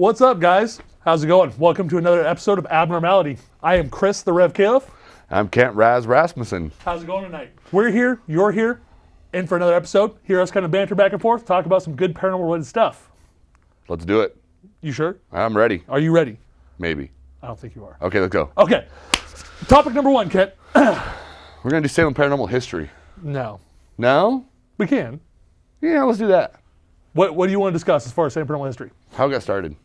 What's up, guys? How's it going? Welcome to another episode of Abnormality. I am Chris, the Rev Caliph. I'm Kent Raz Rasmussen. How's it going tonight? We're here, you're here, in for another episode. Hear us kind of banter back and forth, talk about some good paranormal-related stuff. Let's do it. You sure? I'm ready. Are you ready? Maybe. I don't think you are. Okay, let's go. Okay. Topic number one, Kent. We're going to do Salem Paranormal History. No. No? We can. Yeah, let's do that. What do you want to discuss as far as Salem Paranormal History? How it got started?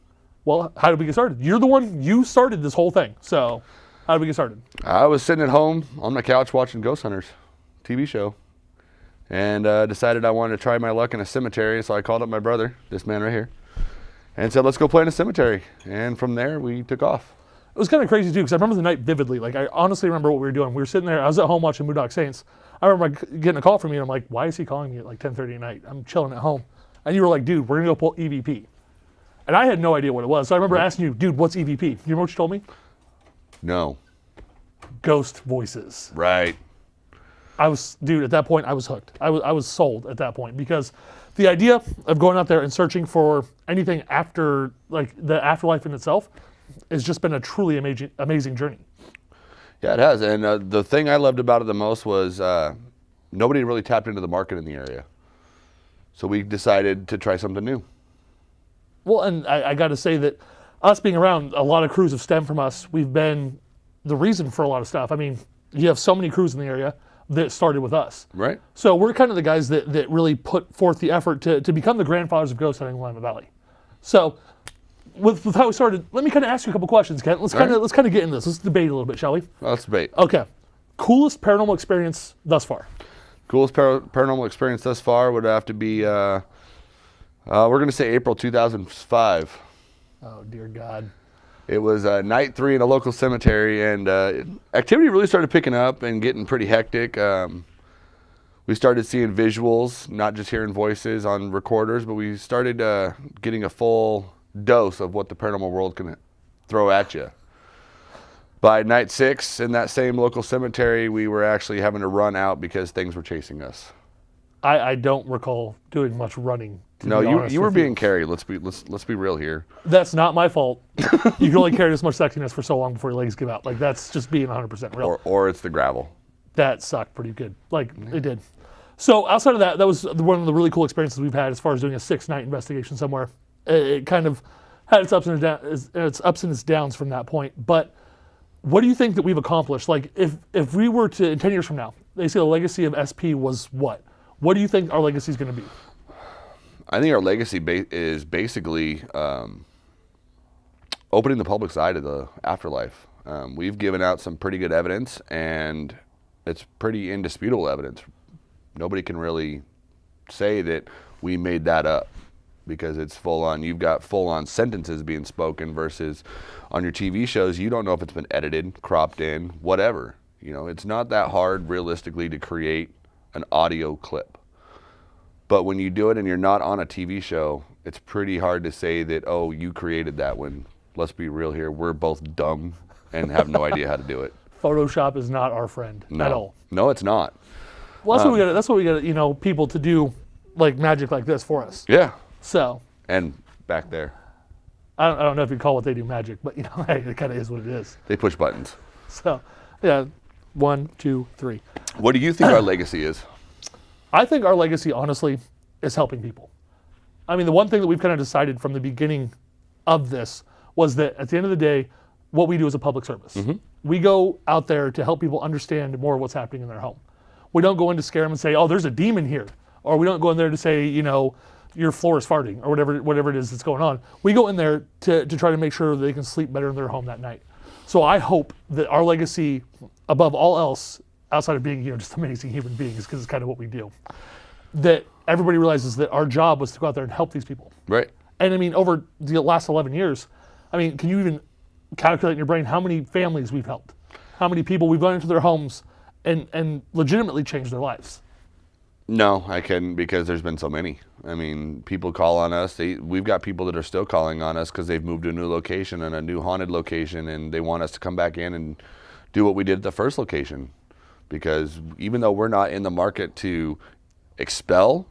Well, how did we get started? You started this whole thing. So, how did we get started? I was sitting at home on my couch watching Ghost Hunters TV show and decided I wanted to try my luck in a cemetery. So I called up my brother, this man right here, and said, let's go play in a cemetery. And from there, we took off. It was kind of crazy, too, because I remember the night vividly. Like, I honestly remember what we were doing. We were sitting there. I was at home watching Moondog Saints. I remember getting a call from you, and I'm like, why is he calling me at like 10:30 at night? I'm chilling at home. And you were like, dude, we're going to go pull EVP. And I had no idea what it was. So I remember asking you, dude, what's EVP? You remember what you told me? No. Ghost voices. Right. Dude, at that point, I was hooked. I was sold at that point because the idea of going out there and searching for anything after, like, the afterlife in itself has just been a truly amazing journey. Yeah, it has. And the thing I loved about it the most was nobody really tapped into the market in the area. So we decided to try something new. Well, and I got to say that us being around, a lot of crews have stemmed from us. We've been the reason for a lot of stuff. I mean, you have so many crews in the area that started with us. Right. So we're kind of the guys that really put forth the effort to become the grandfathers of ghost hunting in Willamette Valley. So with how we started, let me kind of ask you a couple questions, Kent. Let's kind of get into this. Let's debate a little bit, shall we? Let's debate. Okay. Coolest paranormal experience thus far? Coolest paranormal experience thus far would have to be, we're going to say April 2005. Oh, dear God. It was night 3 in a local cemetery, and activity really started picking up and getting pretty hectic. We started seeing visuals, not just hearing voices on recorders, but we started getting a full dose of what the paranormal world can throw at you. By night 6 in that same local cemetery, we were actually having to run out because things were chasing us. I don't recall doing much running. No, you were being carried. Let's be real here. That's not my fault. You can only carry this much sexiness for so long before your legs give out. Like, that's just being 100% real. Or it's the gravel. That sucked pretty good. Like, it did. So outside of that, that was one of the really cool experiences we've had as far as doing a 6-night investigation somewhere. It kind of had its ups and its downs from that point. But what do you think that we've accomplished? Like, if we were to, in 10 years from now, they say the legacy of SP was what? What do you think our legacy is going to be? I think our legacy is basically opening the public's eye to the afterlife. We've given out some pretty good evidence, and it's pretty indisputable evidence. Nobody can really say that we made that up because it's full on. You've got full on sentences being spoken versus on your TV shows, you don't know if it's been edited, cropped in, whatever. You know, it's not that hard realistically to create an audio clip. But when you do it and you're not on a TV show, it's pretty hard to say that, oh, you created that when, let's be real here, we're both dumb and have no idea how to do it. Photoshop is not our friend at all. No, it's not. Well, that's what we got, people to do like magic like this for us. Yeah. So. And back there. I don't know if you call what they do magic, but hey, it kind of is what it is. They push buttons. So, yeah, 1, 2, 3. What do you think our legacy is? I think our legacy, honestly, is helping people. I mean, the one thing that we've kind of decided from the beginning of this was that at the end of the day, what we do is a public service. Mm-hmm. We go out there to help people understand more of what's happening in their home. We don't go in to scare them and say, oh, there's a demon here. Or we don't go in there to say, your floor is farting or whatever it is that's going on. We go in there to try to make sure they can sleep better in their home that night. So I hope that our legacy, above all else, outside of being just amazing human beings, because it's kind of what we do, that everybody realizes that our job was to go out there and help these people. Right. And I mean, over the last 11 years, I mean, can you even calculate in your brain how many families we've helped? How many people we've gone into their homes and legitimately changed their lives? No, I couldn't, because there's been so many. I mean, people call on us. We've got people that are still calling on us because they've moved to a new location and a new haunted location, and they want us to come back in and do what we did at the first location. Because even though we're not in the market to expel,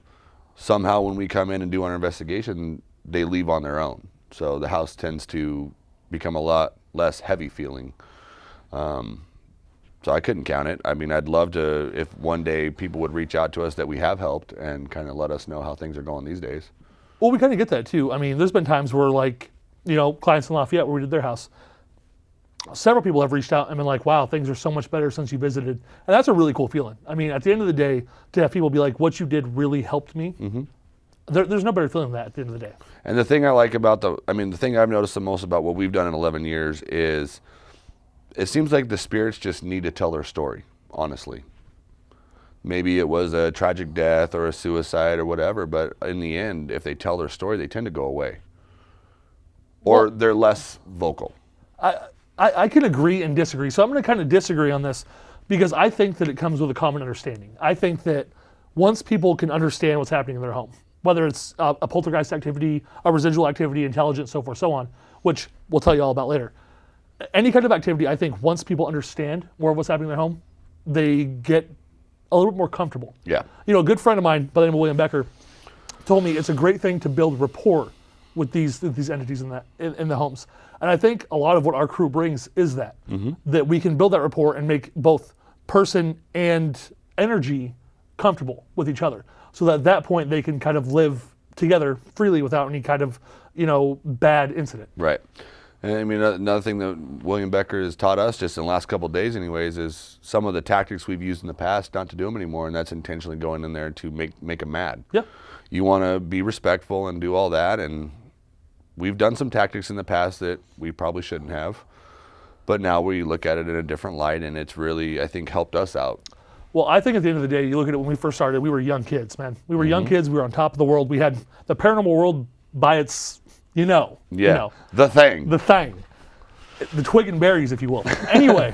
somehow when we come in and do our investigation, they leave on their own. So the house tends to become a lot less heavy feeling. So I couldn't count it. I mean, I'd love to, if one day people would reach out to us that we have helped and kind of let us know how things are going these days. Well, we kind of get that too. I mean, there's been times where, like, you know, clients in Lafayette where we did their house, several people have reached out and been like, wow, things are so much better since you visited. And that's a really cool feeling. I mean, at the end of the day, to have people be like, what you did really helped me, there's no better feeling than that at the end of the day. And the thing I like about the thing I've noticed the most about what we've done in 11 years is it seems like the spirits just need to tell their story, honestly. Maybe it was a tragic death or a suicide or whatever, but in the end, if they tell their story, they tend to go away. Or they're less vocal. I can agree and disagree. So I'm going to kind of disagree on this because I think that it comes with a common understanding. I think that once people can understand what's happening in their home, whether it's a poltergeist activity, a residual activity, intelligence, so forth, so on, which we'll tell you all about later. Any kind of activity, I think once people understand more of what's happening in their home, they get a little bit more comfortable. Yeah. You know, a good friend of mine by the name of William Becker told me it's a great thing to build rapport with these entities in the homes. And I think a lot of what our crew brings is that, that we can build that rapport and make both person and energy comfortable with each other. So that at that point they can kind of live together freely without any kind of, you know, bad incident. Right. And I mean, another thing that William Becker has taught us just in the last couple of days anyways is some of the tactics we've used in the past not to do them anymore, and that's intentionally going in there to make them mad. Yeah. You want to be respectful and do all that, and we've done some tactics in the past that we probably shouldn't have, but now we look at it in a different light, and it's really, I think, helped us out. Well, I think at the end of the day, you look at it when we first started, we were young kids, man. We were young kids, we were on top of the world. We had the paranormal world by its, The thing. The thing. The twig and berries, if you will. Anyway,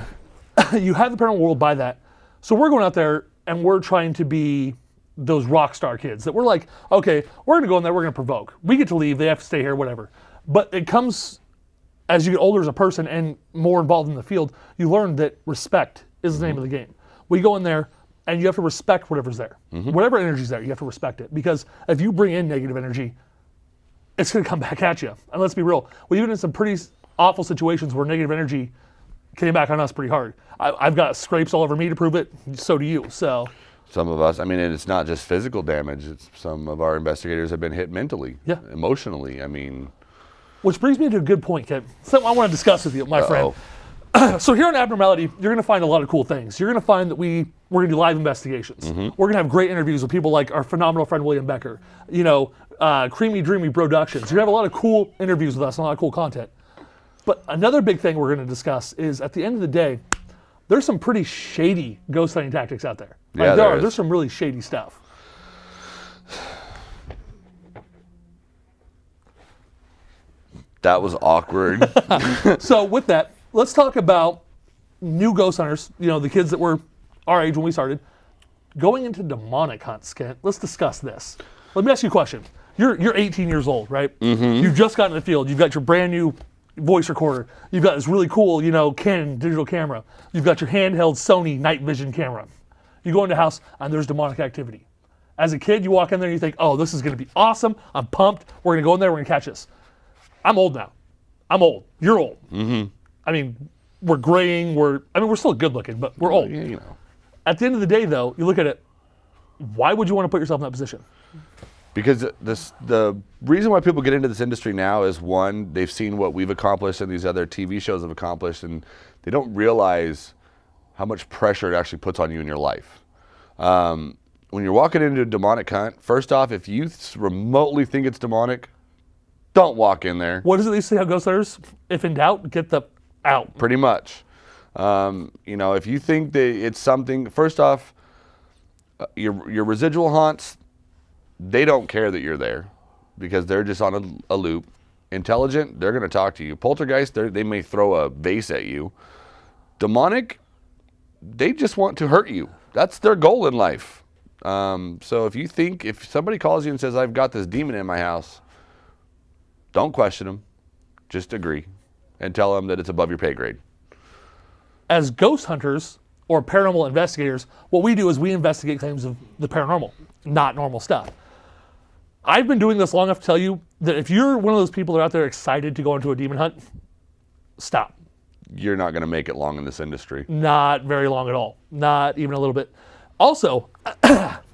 you have the paranormal world by that. So we're going out there and we're trying to be those rock star kids that we're like, okay, we're going to go in there, we're going to provoke. We get to leave, they have to stay here, whatever. But it comes, as you get older as a person and more involved in the field, you learn that respect is the name of the game. We go in there and you have to respect whatever's there. Whatever energy's there, you have to respect it. Because if you bring in negative energy, it's going to come back at you. And let's be real, we've been in some pretty awful situations where negative energy came back on us pretty hard. I've got scrapes all over me to prove it, so do you. So some of us, I mean, and it's not just physical damage. It's some of our investigators have been hit mentally, emotionally. I mean, which brings me to a good point, Ken. Something I want to discuss with you, my friend. So here on Abnormality, you're going to find a lot of cool things. You're going to find that we're going to do live investigations. We're going to have great interviews with people like our phenomenal friend William Becker. You know, Creamy Dreamy Productions. You're going to have a lot of cool interviews with us and a lot of cool content. But another big thing we're going to discuss is at the end of the day, there's some pretty shady ghost hunting tactics out there. Like there's some really shady stuff. That was awkward. So with that, let's talk about new ghost hunters, you know, the kids that were our age when we started, going into demonic hunts, Kent. Let's discuss this. Let me ask you a question. You're 18 years old, right? You've just gotten in the field. You've got your brand new voice recorder. You've got this really cool, Canon digital camera. You've got your handheld Sony night vision camera. You go into a house and there's demonic activity. As a kid, you walk in there and you think, oh, this is going to be awesome. I'm pumped. We're going to go in there. We're going to catch this. I'm old now. I'm old. You're old. I mean, we're graying. We're still good looking, but we're old. Yeah, At the end of the day, though, you look at it, why would you want to put yourself in that position? Because the reason why people get into this industry now is, one, they've seen what we've accomplished and these other TV shows have accomplished, and they don't realize how much pressure it actually puts on you in your life. When you're walking into a demonic hunt, first off, if you remotely think it's demonic, don't walk in there. What does it they say how ghost hunters? If in doubt, get the out. Pretty much. If you think that it's something, first off, your residual haunts, they don't care that you're there because they're just on a loop. Intelligent, they're going to talk to you. Poltergeist, they may throw a vase at you. Demonic, they just want to hurt you. That's their goal in life. So if somebody calls you and says, I've got this demon in my house, don't question them. Just agree and tell them that it's above your pay grade. As ghost hunters or paranormal investigators, what we do is we investigate claims of the paranormal, not normal stuff. I've been doing this long enough to tell you that if you're one of those people that are out there excited to go into a demon hunt, stop. You're not going to make it long in this industry. Not very long at all. Not even a little bit. Also,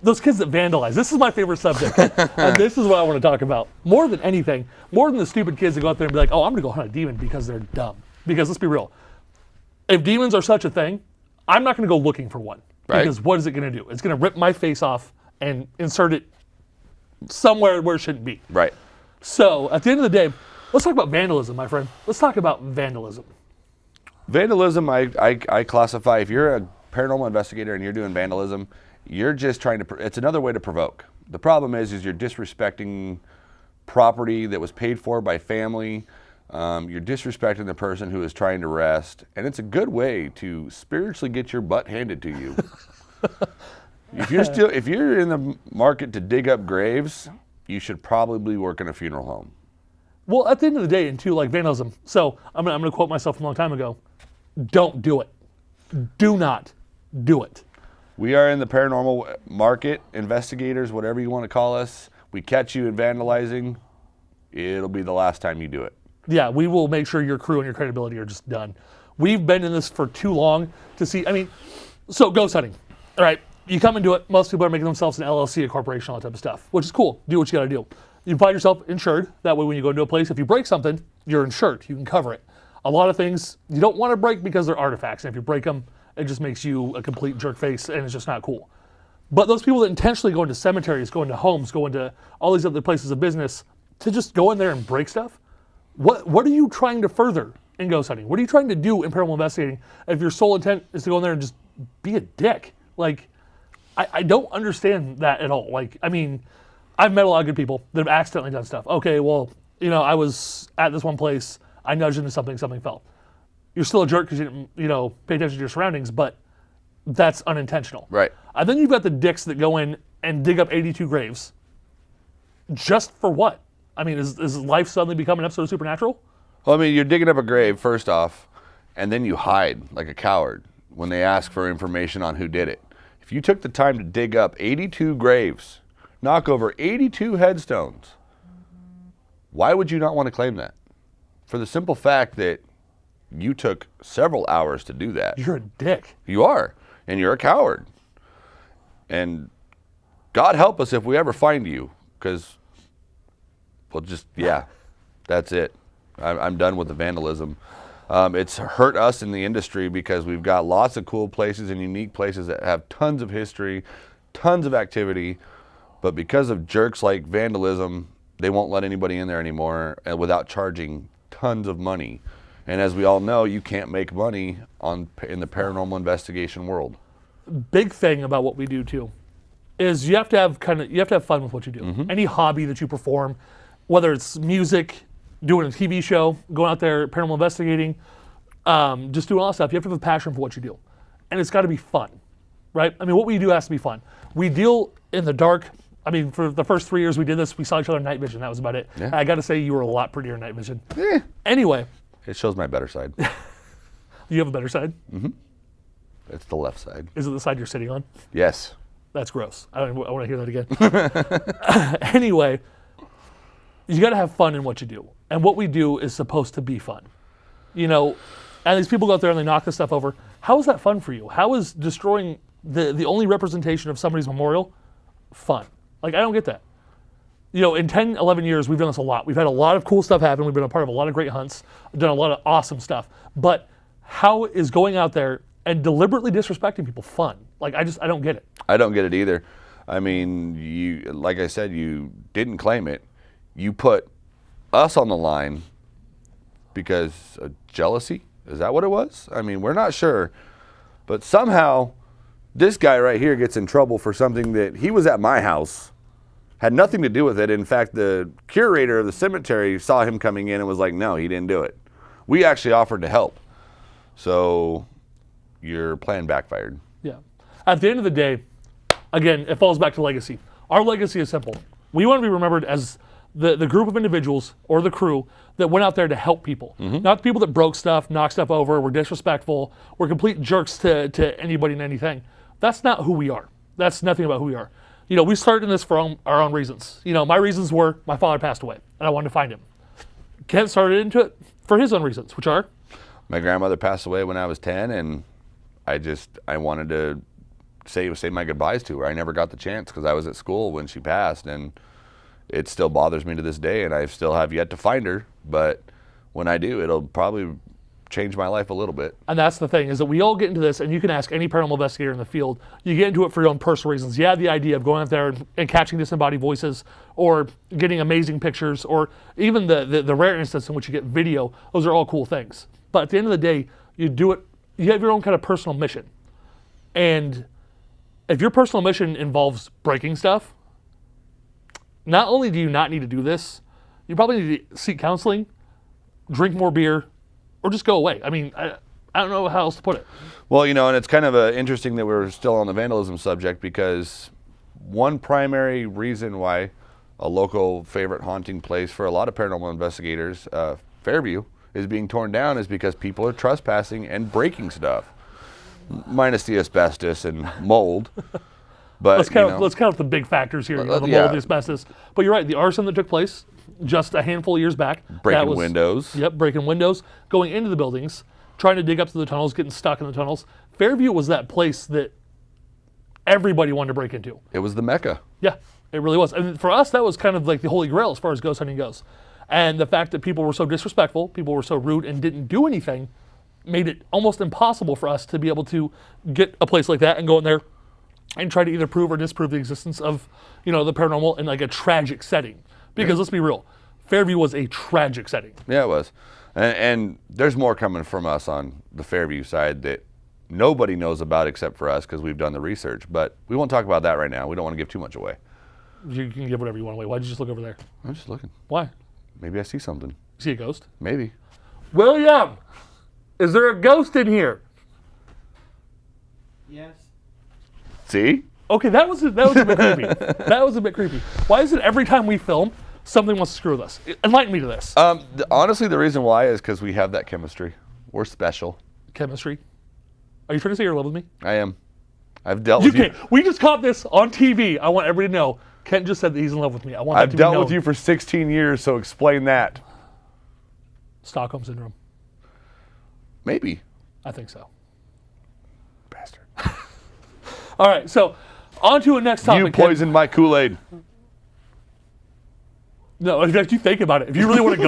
those kids that vandalize. This is my favorite subject. And this is what I want to talk about. More than anything, more than the stupid kids that go out there and be like, oh, I'm going to go hunt a demon because they're dumb. Because let's be real. If demons are such a thing, I'm not going to go looking for one. Right. Because what is it going to do? It's going to rip my face off and insert it somewhere where it shouldn't be. Right. So at the end of the day, let's talk about vandalism, my friend. Let's talk about vandalism. Vandalism, I classify, if you're a paranormal investigator and you're doing vandalism, you're just trying to, it's another way to provoke. The problem is you're disrespecting property that was paid for by family. You're disrespecting the person who is trying to rest. And it's a good way to spiritually get your butt handed to you. If you're in the market to dig up graves, you should probably work in a funeral home. Well, at the end of the day, and too, like vandalism. So I'm gonna quote myself from a long time ago. Don't do it. Do not do it. We are in the paranormal market, investigators, whatever you want to call us. We catch you in vandalizing, it'll be the last time you do it. Yeah, we will make sure your crew and your credibility are just done. We've been in this for too long to see, so ghost hunting. All right, you come and do it. Most people are making themselves an LLC, a corporation, all that type of stuff, which is cool. Do what you gotta do. You find yourself insured. That way when you go into a place, if you break something, you're insured. You can cover it. A lot of things you don't want to break because they're artifacts. And if you break them, it just makes you a complete jerk face and it's just not cool. But those people that intentionally go into cemeteries, go into homes, go into all these other places of business to just go in there and break stuff, what are you trying to further in ghost hunting? What are you trying to do in paranormal investigating if your sole intent is to go in there and just be a dick? Like, I don't understand that at all. Like, I've met a lot of good people that have accidentally done stuff. Okay, well, I was at this one place, I nudged into something fell. You're still a jerk because you didn't, pay attention to your surroundings, but that's unintentional. Right. And then you've got the dicks that go in and dig up 82 graves. Just for what? Is life suddenly become an episode of Supernatural? Well, you're digging up a grave, first off, and then you hide like a coward when they ask for information on who did it. If you took the time to dig up 82 graves, knock over 82 headstones, why would you not want to claim that? For the simple fact that you took several hours to do that. You're a dick. You are, and you're a coward. And God help us if we ever find you, because, that's it. I'm done with the vandalism. It's hurt us in the industry because we've got lots of cool places and unique places that have tons of history, tons of activity, but because of jerks like vandalism, they won't let anybody in there anymore without charging tons of money. And as we all know, you can't make money in the paranormal investigation world. Big thing about what we do too is you have to have fun with what you do. Mm-hmm. Any hobby that you perform, whether it's music, doing a TV show, going out there paranormal investigating, just doing all that stuff, you have to have a passion for what you do. And it's got to be fun, right? What we do has to be fun. We deal in the dark. For the first 3 years we did this, we saw each other in night vision. That was about it. Yeah. I got to say, you were a lot prettier in night vision. Anyway. It shows my better side. You have a better side? Mm-hmm. It's the left side. Is it the side you're sitting on? Yes. That's gross. I want to hear that again. Anyway, you got to have fun in what you do. And what we do is supposed to be fun. And these people go out there and they knock this stuff over. How is that fun for you? How is destroying the only representation of somebody's memorial fun? I don't get that. In 10, 11 years, we've done this a lot. We've had a lot of cool stuff happen. We've been a part of a lot of great hunts, done a lot of awesome stuff. But how is going out there and deliberately disrespecting people fun? I don't get it. I don't get it either. You, like I said, you didn't claim it. You put us on the line because of jealousy? Is that what it was? We're not sure. But somehow, this guy right here gets in trouble for something that he was at my house. Had nothing to do with it. In fact, the curator of the cemetery saw him coming in and was like, no, he didn't do it. We actually offered to help. So your plan backfired. Yeah. At the end of the day, again, it falls back to legacy. Our legacy is simple. We want to be remembered as the group of individuals or the crew that went out there to help people. Mm-hmm. Not the people that broke stuff, knocked stuff over, were disrespectful, were complete jerks to anybody and anything. That's not who we are. That's nothing about who we are. we started in this for our own reasons. My reasons were my father passed away, and I wanted to find him. Kent started into it for his own reasons, which are? My grandmother passed away when I was 10, and I wanted to say my goodbyes to her. I never got the chance because I was at school when she passed, and it still bothers me to this day, and I still have yet to find her. But when I do, it'll probably change my life a little bit. And that's the thing, is that we all get into this, and you can ask any paranormal investigator in the field, you get into it for your own personal reasons. Yeah, the idea of going out there and catching disembodied voices, or getting amazing pictures, or even the rare instance in which you get video, those are all cool things. But at the end of the day, you do it, you have your own kind of personal mission. And if your personal mission involves breaking stuff, not only do you not need to do this, you probably need to seek counseling, drink more beer, or just go away. I mean, I don't know how else to put it. Well, and it's kind of interesting that we're still on the vandalism subject, because one primary reason why a local favorite haunting place for a lot of paranormal investigators, Fairview, is being torn down is because people are trespassing and breaking stuff, minus the asbestos and mold. But let's count the big factors here, the mold, the asbestos. But you're right, the arson that took place just a handful of years back. Breaking windows. Yep, breaking windows, going into the buildings, trying to dig up to the tunnels, getting stuck in the tunnels. Fairview was that place that everybody wanted to break into. It was the Mecca. Yeah, it really was. And for us, that was kind of like the holy grail as far as ghost hunting goes. And the fact that people were so disrespectful, people were so rude and didn't do anything, made it almost impossible for us to be able to get a place like that and go in there and try to either prove or disprove the existence of, the paranormal in like a tragic setting. Because let's be real, Fairview was a tragic setting. Yeah, it was. And there's more coming from us on the Fairview side that nobody knows about except for us, because we've done the research. But we won't talk about that right now. We don't want to give too much away. You can give whatever you want away. Why'd you just look over there? I'm just looking. Why? Maybe I see something. See a ghost? Maybe. William, is there a ghost in here? Yes. See? Okay, that was a bit creepy. That was a bit creepy. Why is it every time we film, something wants to screw with us? Enlighten me to this. Honestly, the reason why is because we have that chemistry. We're special. Chemistry? Are you trying to say you're in love with me? I am. I've dealt with you. We just caught this on TV. I want everybody to know. Kent just said that he's in love with me. I want that to be known. I've dealt with you for 16 years, so explain that. Stockholm Syndrome. Maybe. I think so. Bastard. All right, so on to a next topic. You poisoned my Kool-Aid. No, in fact, you think about it. If you really want to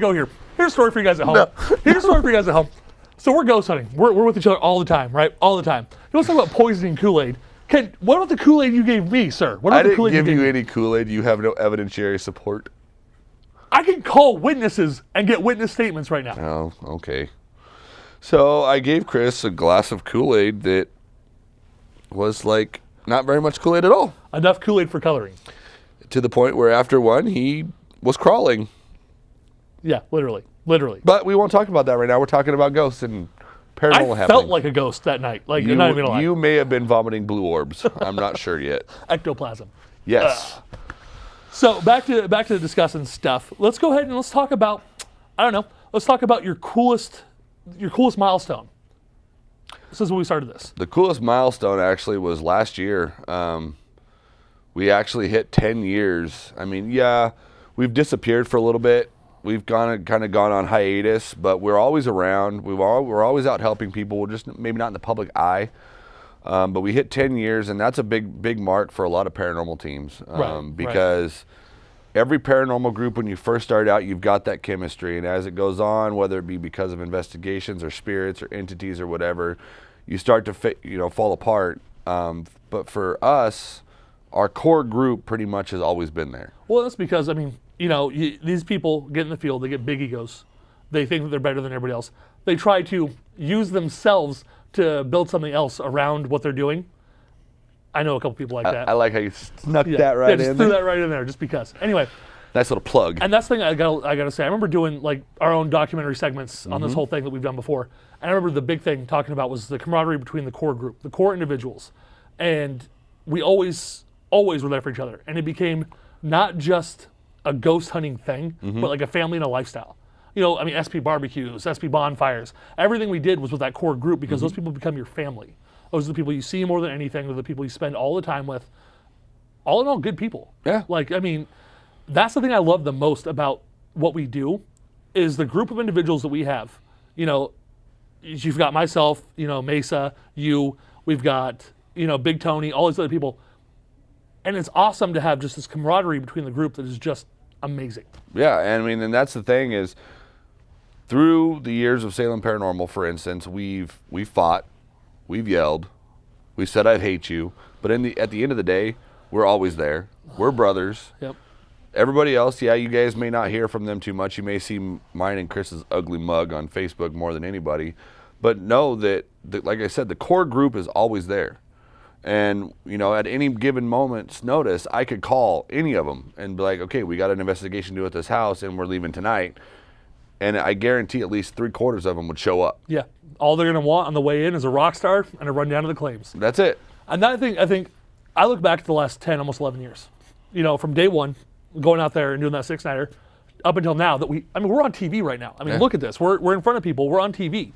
go here, here's a story for you guys at home. Here's a story for you guys at home. So we're ghost hunting. We're with each other all the time, right? All the time. You want to talk about poisoning Kool-Aid? Ken, what about the Kool-Aid you gave me, sir? What about I the didn't Kool-Aid give you you gave any Kool-Aid. You have no evidentiary support. I can call witnesses and get witness statements right now. Oh, okay. So I gave Chris a glass of Kool-Aid that was like not very much Kool-Aid at all. Enough Kool-Aid for coloring. To the point where after one, he was crawling. Yeah, literally. But we won't talk about that right now. We're talking about ghosts and paranormal happenings. I felt like a ghost that night. Like, you're not even gonna lie. You may have been vomiting blue orbs. I'm not sure yet. Ectoplasm. Yes. So back to discussing stuff. Let's go ahead and let's talk about, let's talk about your coolest milestone since when we started this. The coolest milestone actually was last year. We actually hit 10 years. I mean, yeah, we've disappeared for a little bit. We've kind of gone on hiatus, but we're always around. We're always out helping people. We're just maybe not in the public eye. But we hit 10 years, and that's a big mark for a lot of paranormal teams. Because every paranormal group, when you first start out, you've got that chemistry. And as it goes on, whether it be because of investigations or spirits or entities or whatever, you start to fall apart. But for us, our core group pretty much has always been there. Well, that's because, these people get in the field, they get big egos. They think that they're better than everybody else. They try to use themselves to build something else around what they're doing. I know a couple people like that. I like how you snuck that right in there. Just threw that right in there just because. Anyway. Nice little plug. And that's the thing I gotta say. I remember doing like our own documentary segments on this whole thing that we've done before. And I remember the big thing talking about was the camaraderie between the core group, the core individuals. And we always were there for each other. And it became not just a ghost hunting thing, but like a family and a lifestyle. SP barbecues, SP bonfires. Everything we did was with that core group because those people become your family. Those are the people you see more than anything. They're the people you spend all the time with. all in all, good people. Yeah. Like, I mean, that's the thing I love the most about what we do is the group of individuals that we have. You know, you've got myself, you know, Mesa, you, we've got, you know, Big Tony, all these other people. And it's awesome to have just this camaraderie between the group that is just amazing. Yeah, and I mean, and that's the thing is, through the years of Salem Paranormal, for instance, we've fought, we've yelled, we said I hate you, but at the end of the day, we're always there. We're brothers. Yep. Everybody else, yeah, you guys may not hear from them too much. You may see mine and Chris's ugly mug on Facebook more than anybody, but know that like I said, the core group is always there. And, you know, at any given moment's notice, I could call any of them and be like, okay, we got an investigation to do at this house and we're leaving tonight. And I guarantee at least 3/4 of them would show up. Yeah. All they're going to want on the way in is a rock star and a rundown of the claims. That's it. And that I think I look back to the last 10, almost 11 years. You know, from day one, going out there and doing that 6-nighter, up until now that we're on TV right now. I mean, look at this. We're in front of people. We're on TV.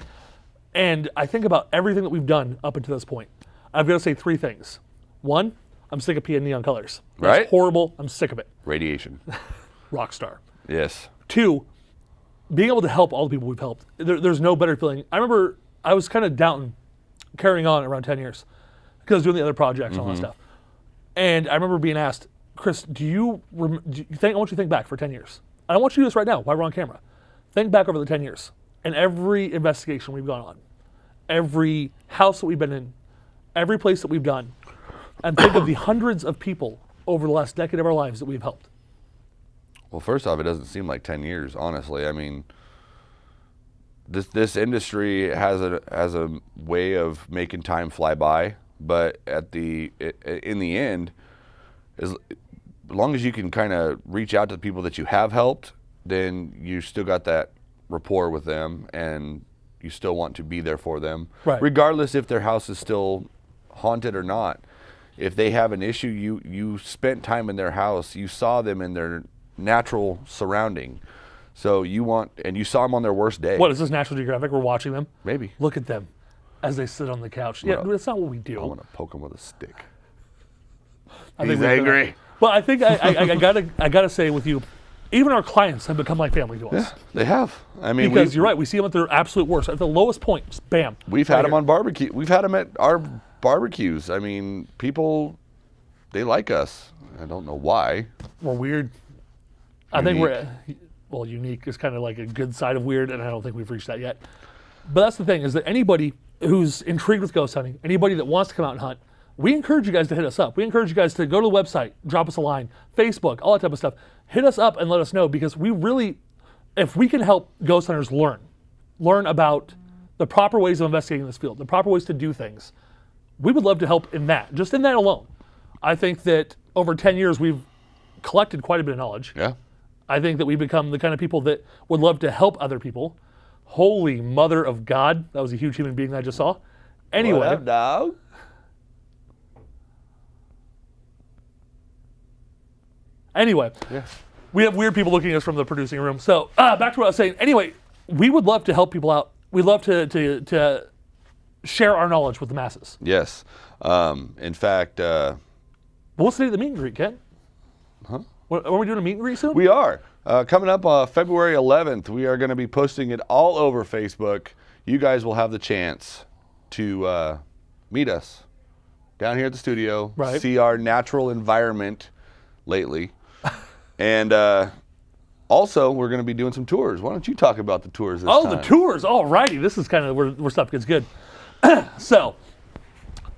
And I think about everything that we've done up until this point. I've got to say 3 things. 1, I'm sick of peeing neon colors. That's right? horrible. I'm sick of it. Radiation. Rockstar. Yes. 2, being able to help all the people we've helped. There's no better feeling. I remember I was kind of doubting carrying on around 10 years because I was doing the other projects and all that stuff. And I remember being asked, Chris, I want you to think back for 10 years. I don't want you to do this right now while we're on camera. Think back over the 10 years and every investigation we've gone on, every house that we've been in, every place that we've done, and think of the hundreds of people over the last decade of our lives that we've helped. Well, first off, it doesn't seem like 10 years, honestly. I mean, this industry has a way of making time fly by, but in the end, as long as you can kind of reach out to the people that you have helped, then you still got that rapport with them, and you still want to be there for them, right, regardless if their house is still haunted or not. If they have an issue, you spent time in their house, you saw them in their natural surrounding, so you saw them on their worst day. What is this, National Geographic? We're watching them. Maybe. Look at them as they sit on the couch. Yeah, that's not what we do. I want to poke him with a stick. He's angry. Well, I think I gotta say with you, even our clients have become like family to us. Yeah, they have. I mean, because you're right, we see them at their absolute worst, at the lowest point. Just bam. We've had them on barbecue. We've had them at our barbecues. I mean, people, they like us. I don't know why. We're weird. I think unique is kind of like a good side of weird, and I don't think we've reached that yet. But that's the thing, is that anybody who's intrigued with ghost hunting, anybody that wants to come out and hunt, we encourage you guys to hit us up. We encourage you guys to go to the website, drop us a line, Facebook, all that type of stuff. Hit us up and let us know, because we really, if we can help ghost hunters learn about the proper ways of investigating this field, the proper ways to do things, we would love to help in that, just in that alone. I think that over 10 years, we've collected quite a bit of knowledge. Yeah. I think that we've become the kind of people that would love to help other people. Holy mother of God. That was a huge human being that I just saw. Anyway. What up, dog? Anyway. Yeah. We have weird people looking at us from the producing room. So back to what I was saying. Anyway, we would love to help people out. We'd love to share our knowledge with the masses. Yes. In fact... what's the date of the meet and greet, Ken? Huh? Are we doing a meet and greet soon? We are. Coming up February 11th, we are going to be posting it all over Facebook. You guys will have the chance to meet us down here at the studio, right, see our natural environment lately. And also, we're going to be doing some tours. Why don't you talk about the tours this time? The tours. All righty. This is kind of where stuff gets good. So,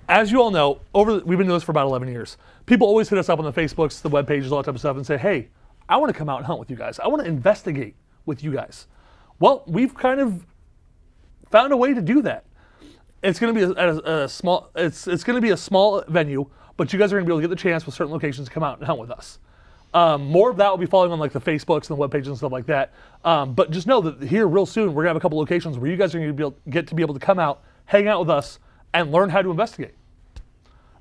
as you all know, we've been doing this for about 11 years. People always hit us up on the Facebooks, the web pages, all that type of stuff, and say, hey, I want to come out and hunt with you guys. I want to investigate with you guys. Well, we've kind of found a way to do that. It's going to be a small. It's going to be a small venue, but you guys are going to be able to get the chance with certain locations to come out and hunt with us. More of that will be following on like the Facebooks and the web pages and stuff like that. But just know that here real soon we're going to have a couple locations where you guys are going to get to be able to come out, hang out with us, and learn how to investigate.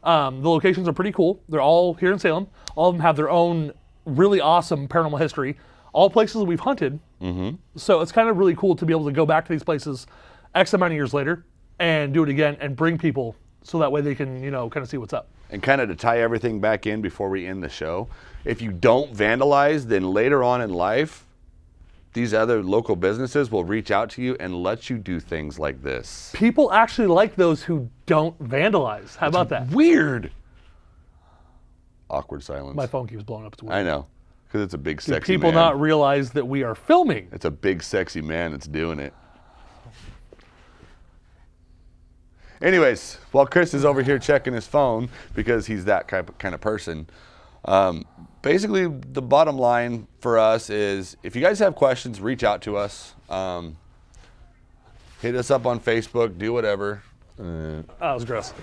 The locations are pretty cool. They're all here in Salem. All of them have their own really awesome paranormal history. All places that we've hunted. Mm-hmm. So it's kind of really cool to be able to go back to these places X amount of years later and do it again and bring people so that way they can, kind of see what's up. and kind of to tie everything back in before we end the show, if you don't vandalize, then later on in life, these other local businesses will reach out to you and let you do things like this. People actually like those who don't vandalize. How about that? Weird. Awkward silence. My phone keeps blowing up. It's weird. I know, because it's a big, Do sexy people man. not realize that we are filming? It's a big, sexy man that's doing it. Anyways, while Chris is over here checking his phone, because he's that kind of person, basically the bottom line for us is, if you guys have questions, reach out to us. Hit us up on Facebook, do whatever. That was gross.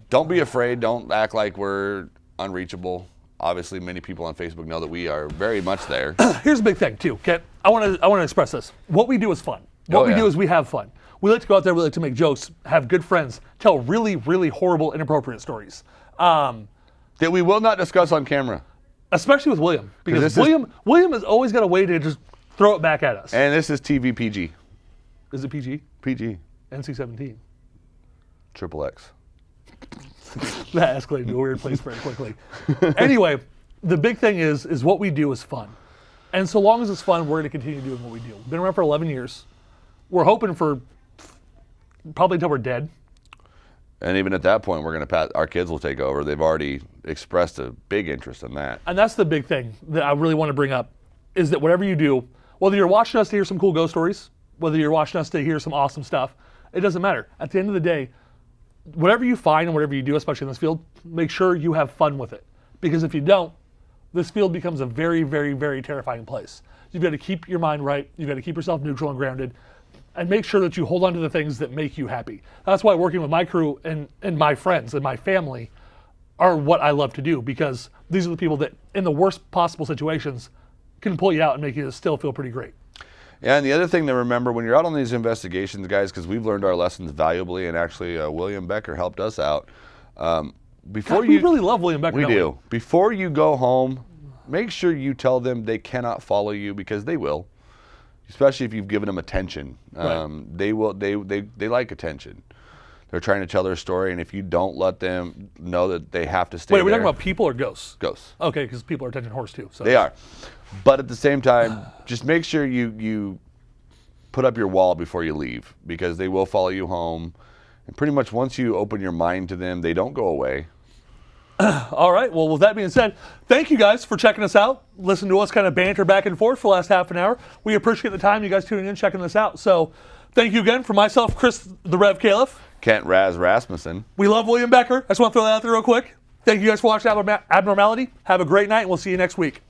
Don't be afraid. Don't act like we're unreachable. Obviously, many people on Facebook know that we are very much there. Here's a big thing too, okay? I want to express this. What we do is fun. What we do is we have fun. We like to go out there, we like to make jokes, have good friends, tell really, really horrible, inappropriate stories. That we will not discuss on camera. Especially with William, because William has always got a way to just throw it back at us. And this is TV PG. Is it PG? PG. NC-17. Triple X. That escalated to a weird place very quickly. Anyway, the big thing is what we do is fun. And so long as it's fun, we're going to continue doing what we do. We've been around for 11 years. We're hoping for probably until we're dead. And even at that point, we're going to our kids will take over. They've already expressed a big interest in that. And that's the big thing that I really want to bring up, is that whatever you do, whether you're watching us to hear some cool ghost stories, whether you're watching us to hear some awesome stuff, it doesn't matter. At the end of the day, whatever you find and whatever you do, especially in this field, make sure you have fun with it. Because if you don't, this field becomes a very, very, very terrifying place. You've got to keep your mind right. You've got to keep yourself neutral and grounded. And make sure that you hold on to the things that make you happy. That's why working with my crew and my friends and my family are what I love to do, because these are the people that, in the worst possible situations, can pull you out and make you still feel pretty great. Yeah, and the other thing to remember when you're out on these investigations, guys, because we've learned our lessons valuably, and actually William Becker helped us out. We really love William Becker. We do. Before you go home, make sure you tell them they cannot follow you, because they will. Especially if you've given them attention. Right. They will. They like attention. They're trying to tell their story, and if you don't let them know that they have to stay Wait, are we there. talking about people or ghosts? Ghosts. Okay, because people are attention whores too. So. They are. But at the same time, just make sure you put up your wall before you leave, because they will follow you home. And pretty much once you open your mind to them, they don't go away. All right, well, with that being said, thank you guys for checking us out. Listen to us kind of banter back and forth for the last half an hour. We appreciate the time you guys tuning in, checking this out. So thank you again for myself, Chris the Rev Califf. Kent Raz Rasmussen. We love William Becker. I just want to throw that out there real quick. Thank you guys for watching Abnormality. Have a great night, and we'll see you next week.